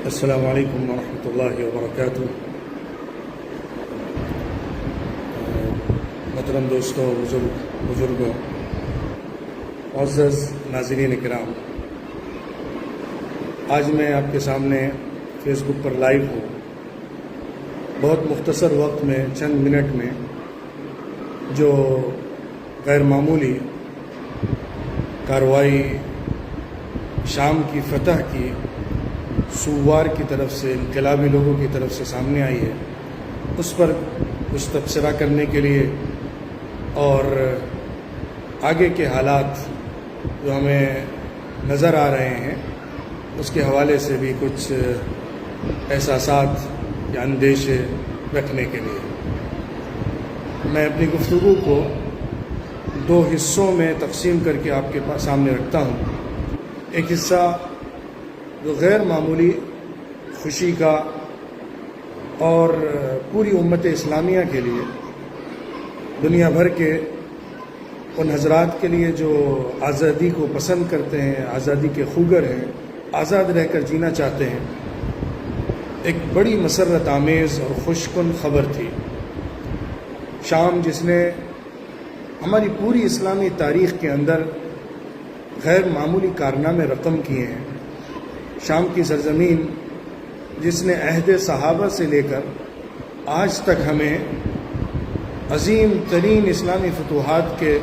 السلام علیکم ورحمۃ اللہ وبرکاتہ۔ محترم دوستوں، بزرگوں، معزز ناظرین کرام، آج میں آپ کے سامنے فیس بک پر لائیو ہوں۔ بہت مختصر وقت میں، چند منٹ میں، جو غیر معمولی کارروائی شام کی فتح کی سوار کی طرف سے، انقلابی لوگوں کی طرف سے سامنے آئی ہے، اس پر کچھ تبصرہ کرنے کے لیے اور آگے کے حالات جو ہمیں نظر آ رہے ہیں اس کے حوالے سے بھی کچھ احساسات یا اندیشے رکھنے کے لیے میں اپنی گفتگو کو دو حصوں میں تقسیم کر کے آپ کے سامنے رکھتا ہوں۔ ایک حصہ جو غیر معمولی خوشی کا اور پوری امت اسلامیہ کے لیے، دنیا بھر کے ان حضرات کے لیے جو آزادی کو پسند کرتے ہیں، آزادی کے خوگر ہیں، آزاد رہ کر جینا چاہتے ہیں، ایک بڑی مسرت آمیز اور خوشکن خبر تھی۔ شام جس نے ہماری پوری اسلامی تاریخ کے اندر غیر معمولی کارنامے رقم کیے ہیں، شام کی سرزمین جس نے عہد صحابہ سے لے کر آج تک ہمیں عظیم ترین اسلامی فتوحات کے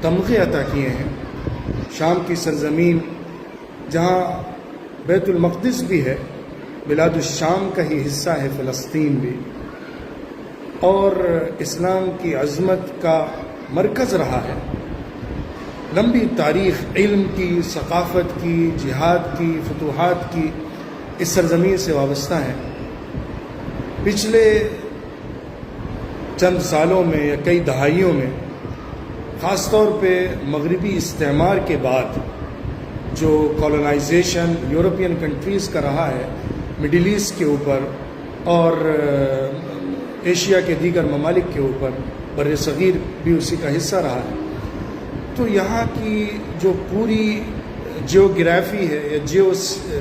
تمغے عطا کیے ہیں، شام کی سرزمین جہاں بیت المقدس بھی ہے، بلاد الشام کا ہی حصہ ہے فلسطین بھی، اور اسلام کی عظمت کا مرکز رہا ہے۔ لمبی تاریخ علم کی، ثقافت کی، جہاد کی، فتوحات کی اس سرزمین سے وابستہ ہے۔ پچھلے چند سالوں میں یا کئی دہائیوں میں، خاص طور پہ مغربی استعمار کے بعد جو کالونائزیشن یورپین کنٹریز کا رہا ہے مڈل ایسٹ کے اوپر اور ایشیا کے دیگر ممالک کے اوپر، بر صغیر بھی اسی کا حصہ رہا ہے، تو یہاں کی جو پوری جیوگرافی ہے یا جیو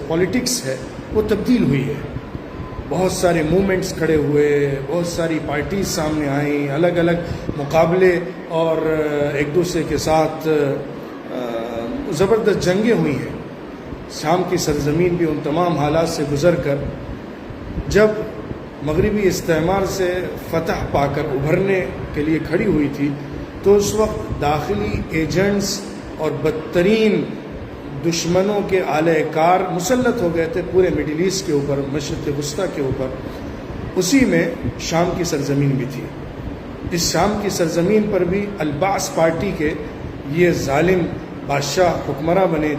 پولیٹکس ہے وہ تبدیل ہوئی ہے۔ بہت سارے موومنٹس کھڑے ہوئے، بہت ساری پارٹیز سامنے آئیں، الگ الگ مقابلے اور ایک دوسرے کے ساتھ زبردست جنگیں ہوئی ہیں۔ شام کی سرزمین بھی ان تمام حالات سے گزر کر جب مغربی استعمار سے فتح پا کر ابھرنے کے لیے کھڑی ہوئی تھی، تو اس وقت داخلی ایجنٹس اور بدترین دشمنوں کے اعلی کار مسلط ہو گئے تھے پورے مڈل ایسٹ کے اوپر، مشرق وسطیٰ کے اوپر۔ اسی میں شام کی سرزمین بھی تھی۔ اس شام کی سرزمین پر بھی البعث پارٹی کے یہ ظالم بادشاہ حکمراں بنے،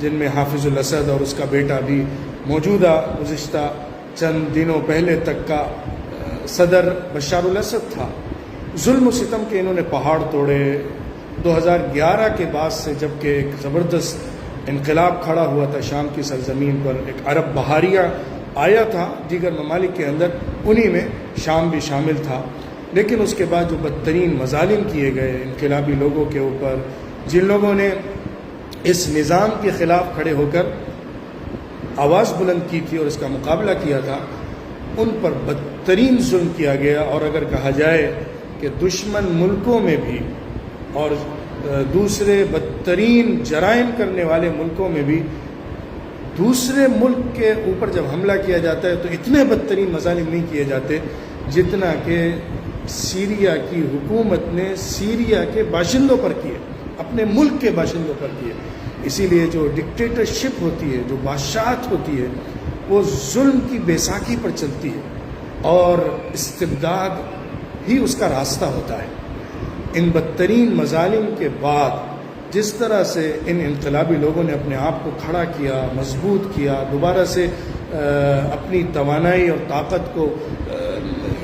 جن میں حافظ الاسد اور اس کا بیٹا بھی موجودہ گزشتہ چند دنوں پہلے تک کا صدر بشار الاسد تھا۔ ظلم و ستم کے انہوں نے پہاڑ توڑے۔ 2011 کے بعد سے جب کہ ایک زبردست انقلاب کھڑا ہوا تھا شام کی سرزمین پر، ایک عرب بہاریہ آیا تھا دیگر ممالک کے اندر، انہی میں شام بھی شامل تھا، لیکن اس کے بعد جو بدترین مظالم کیے گئے انقلابی لوگوں کے اوپر، جن لوگوں نے اس نظام کے خلاف کھڑے ہو کر آواز بلند کی تھی اور اس کا مقابلہ کیا تھا، ان پر بدترین ظلم کیا گیا۔ اور اگر کہا جائے کہ دشمن ملکوں میں بھی اور دوسرے بدترین جرائم کرنے والے ملکوں میں بھی دوسرے ملک کے اوپر جب حملہ کیا جاتا ہے تو اتنے بدترین مظالم نہیں کیے جاتے جتنا کہ سیریا کی حکومت نے سیریا کے باشندوں پر کیے، اپنے ملک کے باشندوں پر کیے۔ اسی لیے جو ڈکٹیٹرشپ ہوتی ہے، جو بادشاہت ہوتی ہے، وہ ظلم کی بیساکھی پر چلتی ہے اور استبداد ہی اس کا راستہ ہوتا ہے۔ ان بدترین مظالم کے بعد جس طرح سے ان انقلابی لوگوں نے اپنے آپ کو کھڑا کیا، مضبوط کیا، دوبارہ سے اپنی توانائی اور طاقت کو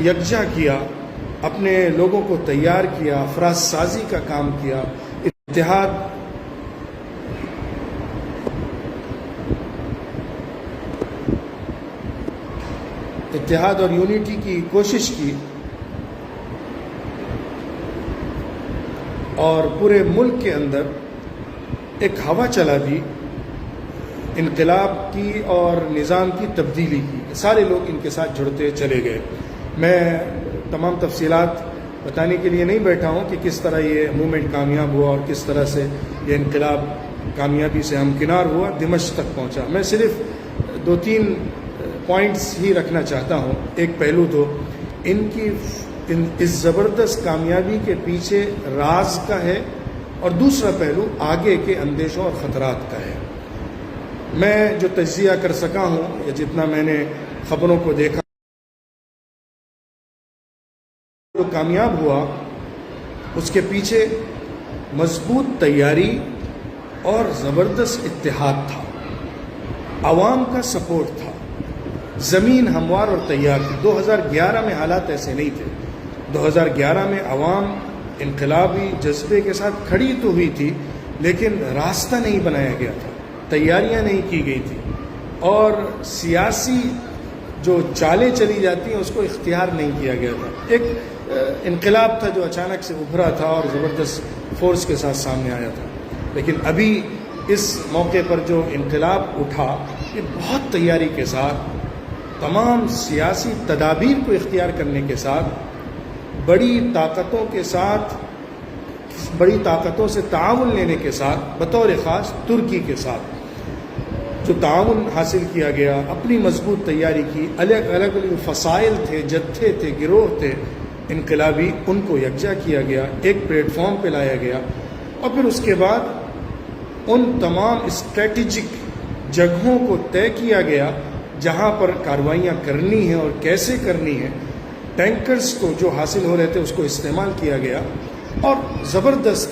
یکجا کیا، اپنے لوگوں کو تیار کیا، افراز سازی کا کام کیا، اتحاد اور یونٹی کی کوشش کی، اور پورے ملک کے اندر ایک ہوا چلا دی انقلاب کی اور نظام کی تبدیلی کی، سارے لوگ ان کے ساتھ جڑتے چلے گئے۔ میں تمام تفصیلات بتانے کے لیے نہیں بیٹھا ہوں کہ کس طرح یہ موومنٹ کامیاب ہوا اور کس طرح سے یہ انقلاب کامیابی سے ہمکنار ہوا، دمشق تک پہنچا۔ میں صرف 2-3 پوائنٹس ہی رکھنا چاہتا ہوں۔ ایک پہلو تو ان کی اس زبردست کامیابی کے پیچھے راز کا ہے، اور دوسرا پہلو آگے کے اندیشوں اور خطرات کا ہے۔ میں جو تجزیہ کر سکا ہوں یا جتنا میں نے خبروں کو دیکھا، جو کامیاب ہوا اس کے پیچھے مضبوط تیاری اور زبردست اتحاد تھا، عوام کا سپورٹ تھا، زمین ہموار اور تیار تھی۔ 2011 میں حالات ایسے نہیں تھے۔ 2011 میں عوام انقلابی جذبے کے ساتھ کھڑی تو ہوئی تھی، لیکن راستہ نہیں بنایا گیا تھا، تیاریاں نہیں کی گئی تھی، اور سیاسی جو چالیں چلی جاتی ہیں اس کو اختیار نہیں کیا گیا تھا۔ ایک انقلاب تھا جو اچانک سے ابھرا تھا اور زبردست فورس کے ساتھ سامنے آیا تھا۔ لیکن ابھی اس موقع پر جو انقلاب اٹھا، یہ بہت تیاری کے ساتھ، تمام سیاسی تدابیر کو اختیار کرنے کے ساتھ، بڑی طاقتوں کے ساتھ، بڑی طاقتوں سے تعاون لینے کے ساتھ، بطور خاص ترکی کے ساتھ جو تعاون حاصل کیا گیا، اپنی مضبوط تیاری کی، الگ الگ فصائل تھے، جتھے تھے، گروہ تھے انقلابی، ان کو یکجا کیا گیا، ایک پلیٹ فارم پہ لایا گیا، اور پھر اس کے بعد ان تمام اسٹریٹجک جگہوں کو طے کیا گیا جہاں پر کارروائیاں کرنی ہیں اور کیسے کرنی ہیں۔ ٹینکرز کو جو حاصل ہو رہے تھے اس کو استعمال کیا گیا، اور زبردست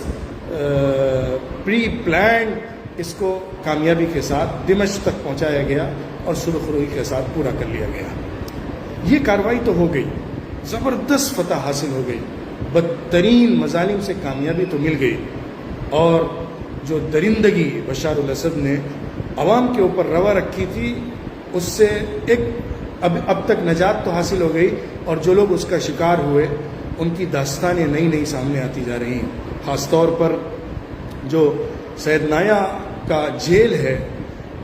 پری پلانڈ اس کو کامیابی کے ساتھ دمشق تک پہنچایا گیا اور سرخ روئی کے ساتھ پورا کر لیا گیا۔ یہ کارروائی تو ہو گئی، زبردست فتح حاصل ہو گئی، بدترین مظالم سے کامیابی تو مل گئی، اور جو درندگی بشار الاسد نے عوام کے اوپر روا رکھی تھی اس سے ایک اب تک نجات تو حاصل ہو گئی، اور جو لوگ اس کا شکار ہوئے ان کی داستانیں نئی سامنے آتی جا رہی ہیں۔ خاص طور پر جو سید نایا کا جیل ہے،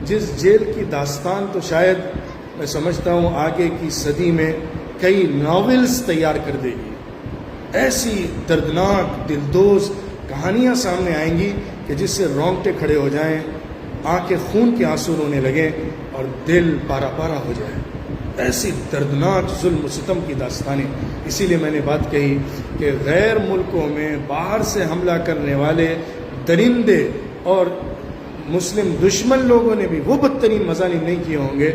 جس جیل کی داستان تو شاید میں سمجھتا ہوں آگے کی صدی میں کئی ناولز تیار کر دے گی۔ ایسی دردناک دلدوز کہانیاں سامنے آئیں گی کہ جس سے رونگٹے کھڑے ہو جائیں، آنکھیں خون کے آنسو رونے لگیں اور دل پارا پارا ہو جائے۔ ایسی دردناک ظلم و ستم کی داستانیں۔ اسی لیے میں نے بات کہی کہ غیر ملکوں میں باہر سے حملہ کرنے والے درندے اور مسلم دشمن لوگوں نے بھی وہ بدترین مظالم نہیں کیے ہوں گے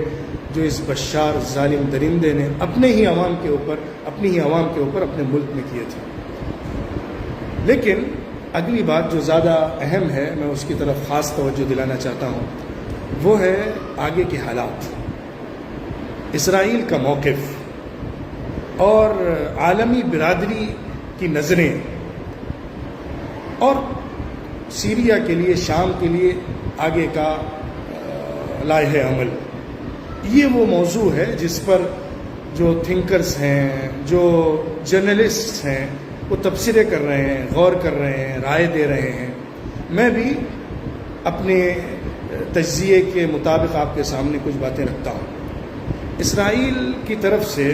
جو اس بشار ظالم درندے نے اپنے ہی عوام کے اوپر اپنے ملک میں کیے تھے۔ لیکن اگلی بات جو زیادہ اہم ہے، میں اس کی طرف خاص توجہ دلانا چاہتا ہوں، وہ ہے آگے کے حالات، اسرائیل کا موقف اور عالمی برادری کی نظریں، اور سیریا کے لیے، شام کے لیے آگے کا لائحہ عمل۔ یہ وہ موضوع ہے جس پر جو تھنکرز ہیں، جو جرنلسٹ ہیں، وہ تبصرے کر رہے ہیں، غور کر رہے ہیں، رائے دے رہے ہیں۔ میں بھی اپنے تجزیے کے مطابق آپ کے سامنے کچھ باتیں رکھتا ہوں۔ اسرائیل کی طرف سے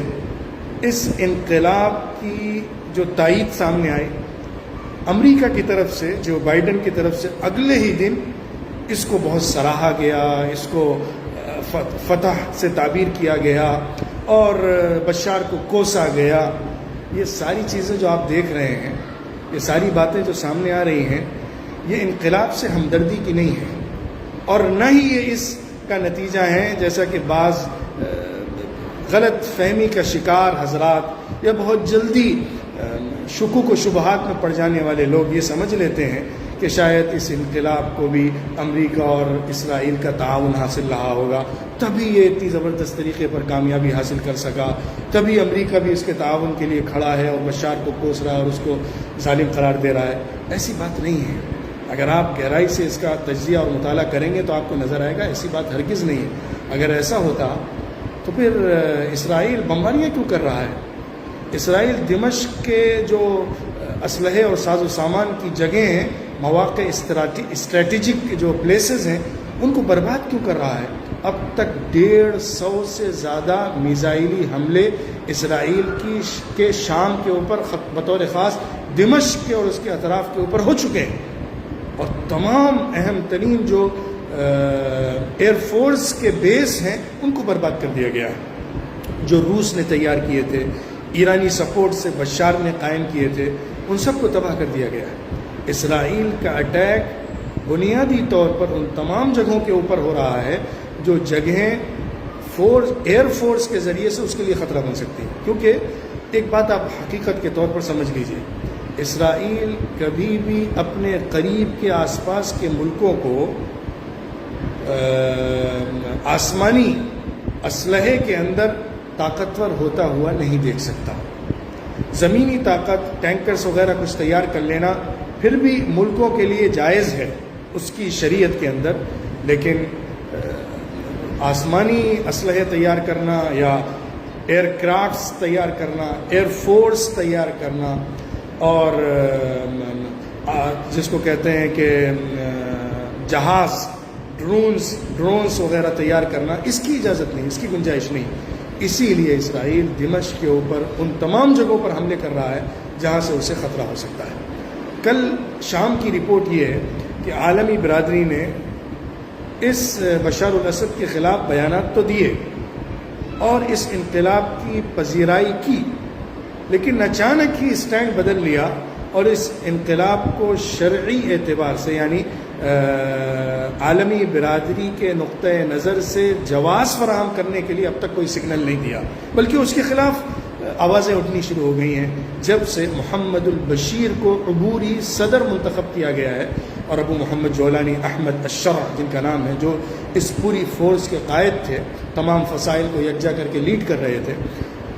اس انقلاب کی جو تائید سامنے آئی، امریکہ کی طرف سے، جو بائیڈن کی طرف سے اگلے ہی دن اس کو بہت سراہا گیا، اس کو فتح سے تعبیر کیا گیا اور بشار کو کوسا گیا۔ یہ ساری چیزیں جو آپ دیکھ رہے ہیں، یہ ساری باتیں جو سامنے آ رہی ہیں، یہ انقلاب سے ہمدردی کی نہیں ہے، اور نہ ہی یہ اس کا نتیجہ ہے جیسا کہ بعض غلط فہمی کا شکار حضرات یا بہت جلدی شکوک و شبہات میں پڑ جانے والے لوگ یہ سمجھ لیتے ہیں کہ شاید اس انقلاب کو بھی امریکہ اور اسرائیل کا تعاون حاصل رہا ہوگا، تبھی یہ اتنی زبردست طریقے پر کامیابی حاصل کر سکا، تبھی امریکہ بھی اس کے تعاون کے لیے کھڑا ہے اور بشار کو کوس رہا ہے اور اس کو ظالم قرار دے رہا ہے۔ ایسی بات نہیں ہے۔ اگر آپ گہرائی سے اس کا تجزیہ اور مطالعہ کریں گے تو آپ کو نظر آئے گا ایسی بات ہرگز نہیں ہے۔ اگر ایسا ہوتا تو پھر اسرائیل بمباریاں کیوں کر رہا ہے؟ اسرائیل دمشق کے جو اسلحے اور ساز و سامان کی جگہیں ہیں، مواقع، اسٹریٹجک جو پلیسز ہیں، ان کو برباد کیوں کر رہا ہے؟ اب تک 150 سے زیادہ میزائلی حملے اسرائیل کے شام کے اوپر بطور خاص دمشق کے اور اس کے اطراف کے اوپر ہو چکے ہیں، اور تمام اہم ترین جو ایئر فورس کے بیس ہیں ان کو برباد کر دیا گیا ہے، جو روس نے تیار کیے تھے، ایرانی سپورٹ سے بشار نے قائم کیے تھے، ان سب کو تباہ کر دیا گیا ہے۔ اسرائیل کا اٹیک بنیادی طور پر ان تمام جگہوں کے اوپر ہو رہا ہے جو جگہیں ایئر فورس کے ذریعے سے اس کے لیے خطرہ بن سکتی ہیں، کیونکہ ایک بات آپ حقیقت کے طور پر سمجھ لیجئے، اسرائیل کبھی بھی اپنے قریب کے آس پاس کے ملکوں کو آسمانی اسلحے کے اندر طاقتور ہوتا ہوا نہیں دیکھ سکتا۔ زمینی طاقت، ٹینکرز وغیرہ کچھ تیار کر لینا پھر بھی ملکوں کے لیے جائز ہے اس کی شریعت کے اندر، لیکن آسمانی اسلحے تیار کرنا یا ایئر کرافٹس تیار کرنا، ایئر فورس تیار کرنا، اور جس کو کہتے ہیں کہ جہاز، ڈرونز وغیرہ تیار کرنا، اس کی اجازت نہیں، اس کی گنجائش نہیں۔ اسی لیے اسرائیل دمشق کے اوپر ان تمام جگہوں پر حملے کر رہا ہے جہاں سے اسے خطرہ ہو سکتا ہے۔ کل شام کی رپورٹ یہ ہے کہ عالمی برادری نے اس بشار الاسد کے خلاف بیانات تو دیے اور اس انقلاب کی پذیرائی کی، لیکن اچانک ہی اسٹینڈ بدل لیا اور اس انقلاب کو شرعی اعتبار سے، یعنی عالمی برادری کے نقطۂ نظر سے جواز فراہم کرنے کے لیے اب تک کوئی سگنل نہیں دیا، بلکہ اس کے خلاف آوازیں اٹھنی شروع ہو گئی ہیں جب سے محمد البشیر کو عبوری صدر منتخب کیا گیا ہے، اور ابو محمد جولانی احمد الشرع جن کا نام ہے، جو اس پوری فورس کے قائد تھے، تمام فصائل کو یکجا کر کے لیڈ کر رہے تھے،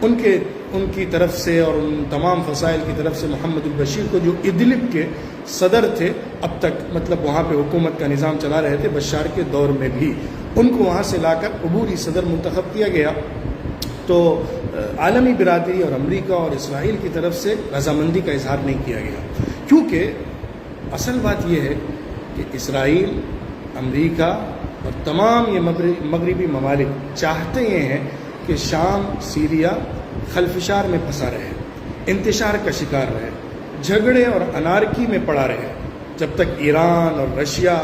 ان کی طرف سے اور ان تمام فصائل کی طرف سے محمد البشیر کو، جو ادلب کے صدر تھے اب تک، مطلب وہاں پہ حکومت کا نظام چلا رہے تھے بشار کے دور میں بھی، ان کو وہاں سے لا کر عبوری صدر منتخب کیا گیا۔ تو عالمی برادری اور امریکہ اور اسرائیل کی طرف سے رضامندی کا اظہار نہیں کیا گیا، کیونکہ اصل بات یہ ہے کہ اسرائیل، امریکہ اور تمام یہ مغربی ممالک چاہتے یہ ہیں کہ شام، سیریا خلفشار میں پھنسا رہے، انتشار کا شکار رہے، جھگڑے اور انارکی میں پڑا رہے۔ جب تک ایران اور رشیا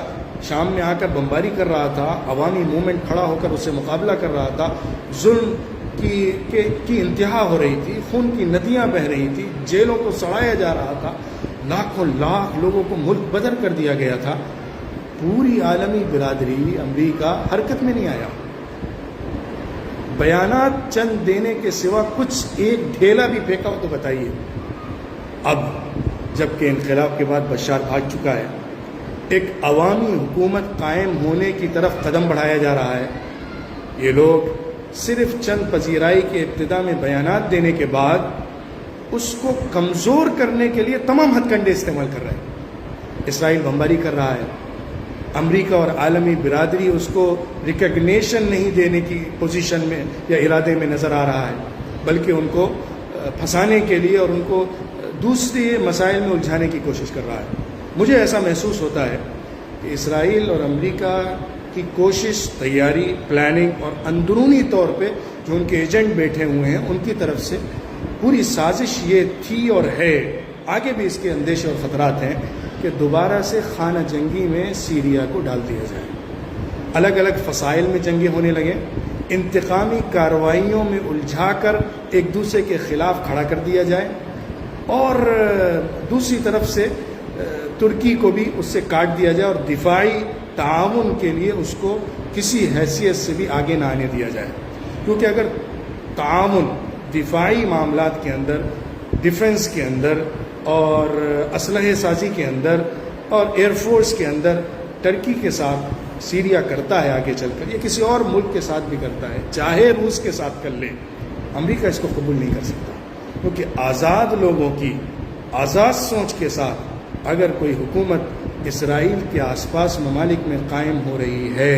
شام میں آ کر بمباری کر رہا تھا، عوامی موومنٹ کھڑا ہو کر اس سے مقابلہ کر رہا تھا، ظلم کی انتہا ہو رہی تھی، خون کی ندیاں بہہ رہی تھی، جیلوں کو سڑایا جا رہا تھا، لاکھوں لاکھ لوگوں کو ملک بدر کر دیا گیا تھا، پوری عالمی برادری، امریکہ حرکت میں نہیں آیا، بیانات چند دینے کے سوا کچھ ایک ڈھیلا بھی پھینکا ہو تو بتائیے۔ اب جب کہ انقلاب کے بعد بشار بھاگ چکا ہے، ایک عوامی حکومت قائم ہونے کی طرف قدم بڑھایا جا رہا ہے، یہ لوگ صرف چند پذیرائی کے ابتدا میں بیانات دینے کے بعد اس کو کمزور کرنے کے لیے تمام ہتھ کنڈے استعمال کر رہے ہیں۔ اسرائیل بمباری کر رہا ہے، امریکہ اور عالمی برادری اس کو ریکگنیشن نہیں دینے کی پوزیشن میں یا ارادے میں نظر آ رہا ہے، بلکہ ان کو پھنسانے کے لیے اور ان کو دوسرے مسائل میں الجھانے کی کوشش کر رہا ہے۔ مجھے ایسا محسوس ہوتا ہے کہ اسرائیل اور امریکہ کی کوشش، تیاری، پلاننگ اور اندرونی طور پہ جو ان کے ایجنٹ بیٹھے ہوئے ہیں ان کی طرف سے پوری سازش یہ تھی اور ہے، آگے بھی اس کے اندیشے اور خطرات ہیں کہ دوبارہ سے خانہ جنگی میں سیریا کو ڈال دیا جائے، الگ الگ فصائل میں جنگیں ہونے لگیں، انتقامی کارروائیوں میں الجھا کر ایک دوسرے کے خلاف کھڑا کر دیا جائے، اور دوسری طرف سے ترکی کو بھی اس سے کاٹ دیا جائے اور دفاعی تعاون کے لیے اس کو کسی حیثیت سے بھی آگے نہ آنے دیا جائے، کیونکہ اگر تعاون دفاعی معاملات کے اندر، ڈیفنس کے اندر اور اسلحے سازی کے اندر اور ایئر فورس کے اندر ترکی کے ساتھ سیریا کرتا ہے آگے چل کر، یا کسی اور ملک کے ساتھ بھی کرتا ہے، چاہے روس کے ساتھ کر لے، امریکہ اس کو قبول نہیں کر سکتا، کیونکہ آزاد لوگوں کی آزاد سوچ کے ساتھ اگر کوئی حکومت اسرائیل کے آس پاس ممالک میں قائم ہو رہی ہے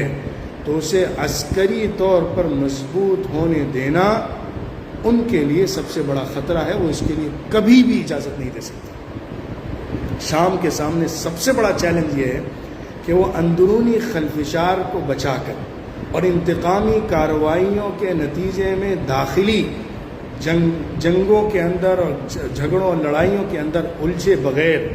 تو اسے عسکری طور پر مضبوط ہونے دینا ان کے لیے سب سے بڑا خطرہ ہے، وہ اس کے لیے کبھی بھی اجازت نہیں دے سکتا۔ شام کے سامنے سب سے بڑا چیلنج یہ ہے کہ وہ اندرونی خلفشار کو بچا کر اور انتقامی کارروائیوں کے نتیجے میں داخلی جنگوں کے اندر اور جھگڑوں اور لڑائیوں کے اندر الجھے بغیر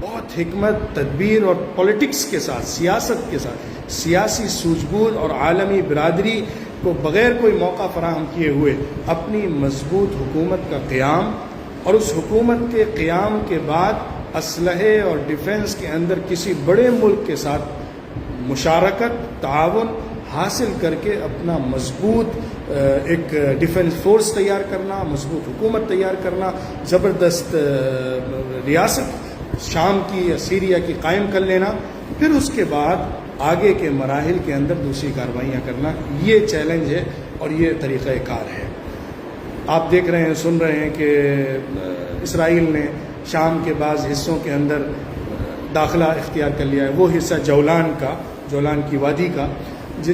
بہت حکمت تدبیر اور پولیٹکس کے ساتھ سیاست کے ساتھ سیاسی سوجھ بوجھ اور عالمی برادری کو بغیر کوئی موقع فراہم کیے ہوئے اپنی مضبوط حکومت کا قیام اور اس حکومت کے قیام کے بعد اسلحے اور ڈیفنس کے اندر کسی بڑے ملک کے ساتھ مشارکت تعاون حاصل کر کے اپنا مضبوط ایک ڈیفنس فورس تیار کرنا، مضبوط حکومت تیار کرنا، زبردست ریاست شام کی یا سیریا کی قائم کر لینا، پھر اس کے بعد آگے کے مراحل کے اندر دوسری کارروائیاں کرنا. یہ چیلنج ہے اور یہ طریقہ کار ہے. آپ دیکھ رہے ہیں، سن رہے ہیں کہ اسرائیل نے شام کے بعض حصوں کے اندر داخلہ اختیار کر لیا ہے. وہ حصہ جولان کی وادی کا،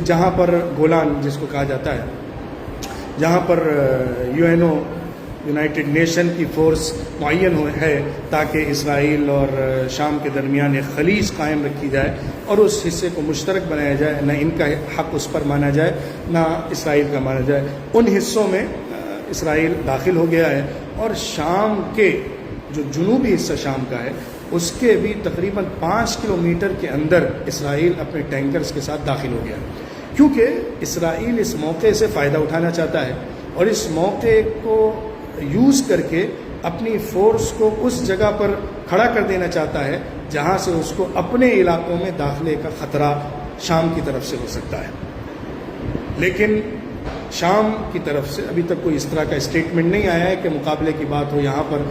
جہاں پر گولان جس کو کہا جاتا ہے، جہاں پر یونائٹڈ نیشن کی فورس معین ہے تاکہ اسرائیل اور شام کے درمیان ایک خلیج قائم رکھی جائے اور اس حصے کو مشترک بنایا جائے، نہ ان کا حق اس پر مانا جائے نہ اسرائیل کا مانا جائے. ان حصوں میں اسرائیل داخل ہو گیا ہے اور شام کے جو جنوبی حصہ شام کا ہے اس کے بھی تقریباً 5 کلومیٹر کے اندر اسرائیل اپنے ٹینکرز کے ساتھ داخل ہو گیا، کیونکہ اسرائیل اس موقع سے فائدہ اٹھانا چاہتا ہے اور اس موقع کو یوز کر کے اپنی فورس کو اس جگہ پر کھڑا کر دینا چاہتا ہے جہاں سے اس کو اپنے علاقوں میں داخلے کا خطرہ شام کی طرف سے ہو سکتا ہے. لیکن شام کی طرف سے ابھی تک کوئی اس طرح کا اسٹیٹمنٹ نہیں آیا ہے کہ مقابلے کی بات ہو، یہاں پر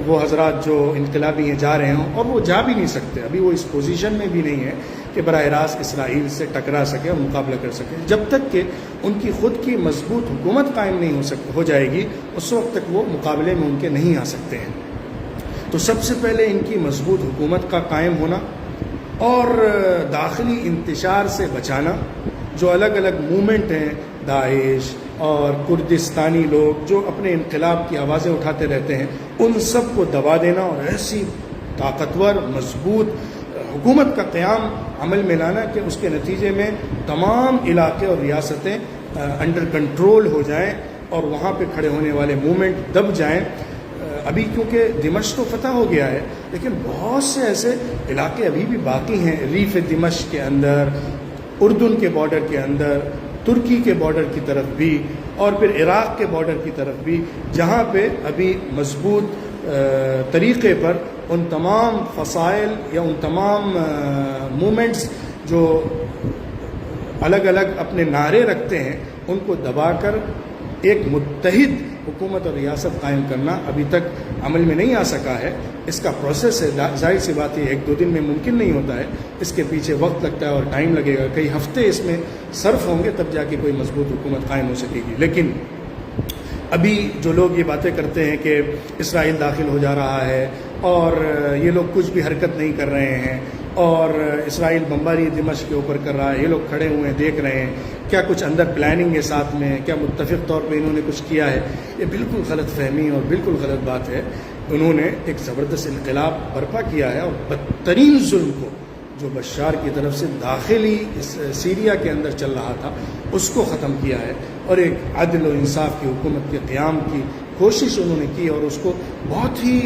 وہ حضرات جو انقلابی ہیں جا رہے ہوں، اور وہ جا بھی نہیں سکتے. ابھی وہ اس پوزیشن میں بھی نہیں ہے کہ براہ راست اسرائیل سے ٹکرا سکے اور مقابلہ کر سکے. جب تک کہ ان کی خود کی مضبوط حکومت قائم نہیں ہو جائے گی، اس وقت تک وہ مقابلے میں ان کے نہیں آ سکتے ہیں. تو سب سے پہلے ان کی مضبوط حکومت کا قائم ہونا اور داخلی انتشار سے بچانا. جو الگ الگ موومنٹ ہیں، داعش اور کردستانی لوگ جو اپنے انقلاب کی آوازیں اٹھاتے رہتے ہیں، ان سب کو دبا دینا اور ایسی طاقتور مضبوط حکومت کا قیام عمل میں لانا کہ اس کے نتیجے میں تمام علاقے اور ریاستیں انڈر کنٹرول ہو جائیں اور وہاں پہ کھڑے ہونے والے موومنٹ دب جائیں. ابھی کیونکہ دمشق تو فتح ہو گیا ہے، لیکن بہت سے ایسے علاقے ابھی بھی باقی ہیں، ریف دمشق کے اندر، اردن کے بارڈر کے اندر، ترکی کے بارڈر کی طرف بھی اور پھر عراق کے بارڈر کی طرف بھی، جہاں پہ ابھی مضبوط طریقے پر ان تمام فصائل یا ان تمام موومنٹس جو الگ الگ اپنے نعرے رکھتے ہیں ان کو دبا کر ایک متحد حکومت اور ریاست قائم کرنا ابھی تک عمل میں نہیں آ سکا ہے. اس کا پروسیس ہے، ظاہر سی بات ہے 1-2 دن میں ممکن نہیں ہوتا ہے، اس کے پیچھے وقت لگتا ہے اور ٹائم لگے گا، کئی ہفتے اس میں صرف ہوں گے تب جا کے کوئی مضبوط حکومت قائم ہو سکے گی. لیکن ابھی جو لوگ یہ باتیں کرتے ہیں کہ اسرائیل داخل ہو جا رہا ہے اور یہ لوگ کچھ بھی حرکت نہیں کر رہے ہیں اور اسرائیل بمباری دمشق کے اوپر کر رہا ہے، یہ لوگ کھڑے ہوئے ہیں دیکھ رہے ہیں، کیا کچھ اندر پلاننگ ہے ساتھ میں، کیا متفق طور پہ انہوں نے کچھ کیا ہے، یہ بالکل غلط فہمی اور بالکل غلط بات ہے. انہوں نے ایک زبردست انقلاب برپا کیا ہے اور بدترین ظلم کو جو بشار کی طرف سے داخلی سیریا کے اندر چل رہا تھا اس کو ختم کیا ہے اور ایک عدل و انصاف کی حکومت کے قیام کی کوشش انہوں نے کی اور اس کو بہت ہی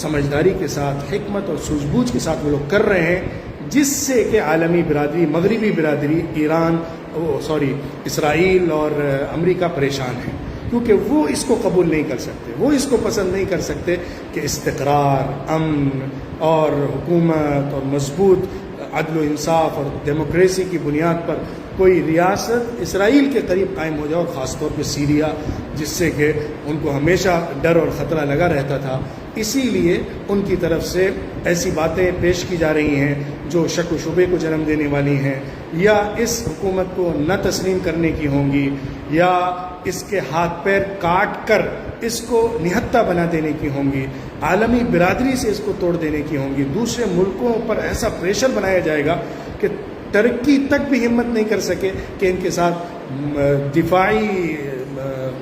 سمجھداری کے ساتھ، حکمت اور سوجھ بوجھ کے ساتھ وہ لوگ کر رہے ہیں، جس سے کہ عالمی برادری، مغربی برادری، اسرائیل اور امریکہ پریشان ہیں، کیونکہ وہ اس کو قبول نہیں کر سکتے، وہ اس کو پسند نہیں کر سکتے کہ استقرار، امن اور حکومت اور مضبوط عدل و انصاف اور ڈیموکریسی کی بنیاد پر کوئی ریاست اسرائیل کے قریب قائم ہو جائے، اور خاص طور پہ سیریا جس سے کہ ان کو ہمیشہ ڈر اور خطرہ لگا رہتا تھا. اسی لیے ان کی طرف سے ایسی باتیں پیش کی جا رہی ہیں جو شک و شبے کو جنم دینے والی ہیں، یا اس حکومت کو نہ تسلیم کرنے کی ہوں گی، یا اس کے ہاتھ پیر کاٹ کر اس کو نہتہ بنا دینے کی ہوں گی، عالمی برادری سے اس کو توڑ دینے کی ہوں گی، دوسرے ملکوں پر ایسا پریشر بنایا جائے گا کہ ترقی تک بھی ہمت نہیں کر سکے کہ ان کے ساتھ دفاعی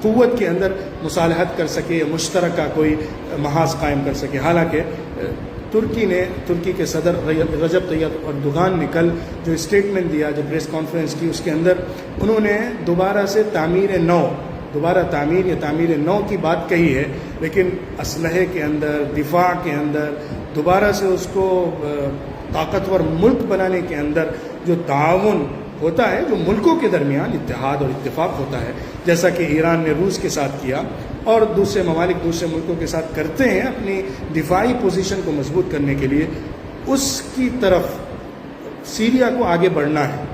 قوت کے اندر مصالحت کر سکے، مشترکہ کوئی محاذ قائم کر سکے. حالانکہ ترکی کے صدر رجب طیب اردوغان نے کل جو اسٹیٹمنٹ دیا، جو پریس کانفرنس کی، اس کے اندر انہوں نے دوبارہ سے تعمیر نو کی بات کہی ہے، لیکن اسلحے کے اندر، دفاع کے اندر دوبارہ سے اس کو طاقتور ملک بنانے کے اندر جو تعاون ہوتا ہے، جو ملکوں کے درمیان اتحاد اور اتفاق ہوتا ہے، جیسا کہ ایران نے روس کے ساتھ کیا اور دوسرے ممالک دوسرے ملکوں کے ساتھ کرتے ہیں اپنی دفاعی پوزیشن کو مضبوط کرنے کے لیے، اس کی طرف سیریا کو آگے بڑھنا ہے۔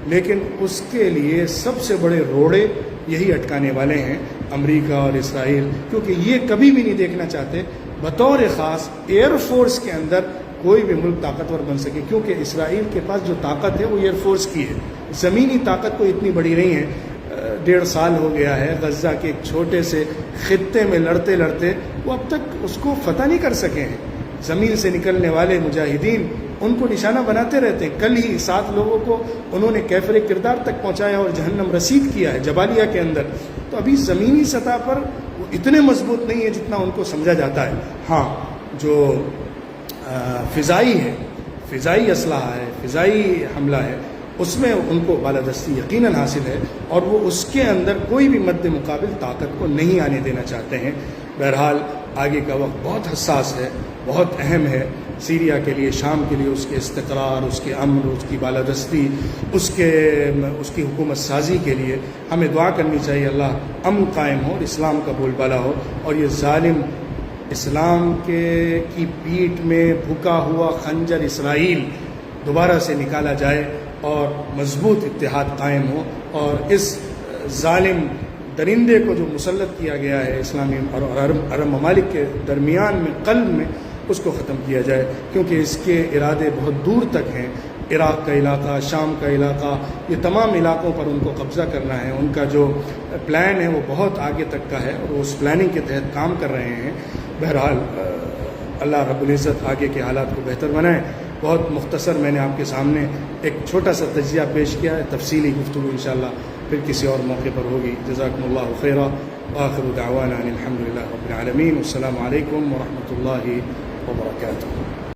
لیکن اس کے لیے سب سے بڑے روڑے یہی اٹکانے والے ہیں امریکہ اور اسرائیل، کیونکہ یہ کبھی بھی نہیں دیکھنا چاہتے بطور خاص ایئر فورس کے اندر کوئی بھی ملک طاقتور بن سکے، کیونکہ اسرائیل کے پاس جو طاقت ہے وہ ایئر فورس کی ہے، زمینی طاقت کوئی اتنی بڑی نہیں ہے۔ 1.5 سال ہو گیا ہے غزہ کے ایک چھوٹے سے خطے میں لڑتے لڑتے وہ اب تک اس کو فتح نہیں کر سکے ہیں۔ زمین سے نکلنے والے مجاہدین ان کو نشانہ بناتے رہتے ہیں۔ کل ہی 7 لوگوں کو انہوں نے کیفر کردار تک پہنچایا اور جہنم رسید کیا ہے جبالیہ کے اندر۔ تو ابھی زمینی سطح پر وہ اتنے مضبوط نہیں ہے جتنا ان کو سمجھا جاتا ہے۔ ہاں، جو فضائی ہے، فضائی اسلحہ ہے، فضائی حملہ ہے، اس میں ان کو بالادستی یقیناً حاصل ہے، اور وہ اس کے اندر کوئی بھی مد مقابل طاقت کو نہیں آنے دینا چاہتے ہیں۔ بہرحال آگے کا وقت بہت حساس ہے، بہت اہم ہے سیریا کے لیے، شام کے لیے، اس کے استقرار، اس کے امن، اس کی بالادستی، اس کی حکومت سازی کے لیے ہمیں دعا کرنی چاہیے اللہ امن قائم ہو اور اسلام کا بول بالا ہو، اور یہ ظالم اسلام کی پیٹھ میں بھکا ہوا خنجر اسرائیل دوبارہ سے نکالا جائے اور مضبوط اتحاد قائم ہو، اور اس ظالم درندے کو جو مسلط کیا گیا ہے اسلامی اور عرب ممالک کے درمیان میں، قلب میں، اس کو ختم کیا جائے، کیونکہ اس کے ارادے بہت دور تک ہیں۔ عراق کا علاقہ، شام کا علاقہ، یہ تمام علاقوں پر ان کو قبضہ کرنا ہے۔ ان کا جو پلان ہے وہ بہت آگے تک کا ہے، اور وہ اس پلاننگ کے تحت کام کر رہے ہیں۔ بہرحال اللہ رب العزت آگے کے حالات کو بہتر بنائے۔ بہت مختصر میں نے آپ کے سامنے ایک چھوٹا سا تجزیہ پیش کیا ہے، تفصیلی گفتگو انشاءاللہ پھر کسی اور موقع پر ہوگی۔ جزاکم اللہ خیرا، وآخر دعوانا ان الحمد للہ رب العالمین، والسلام علیکم ورحمۃ اللہ وبرکاتہ۔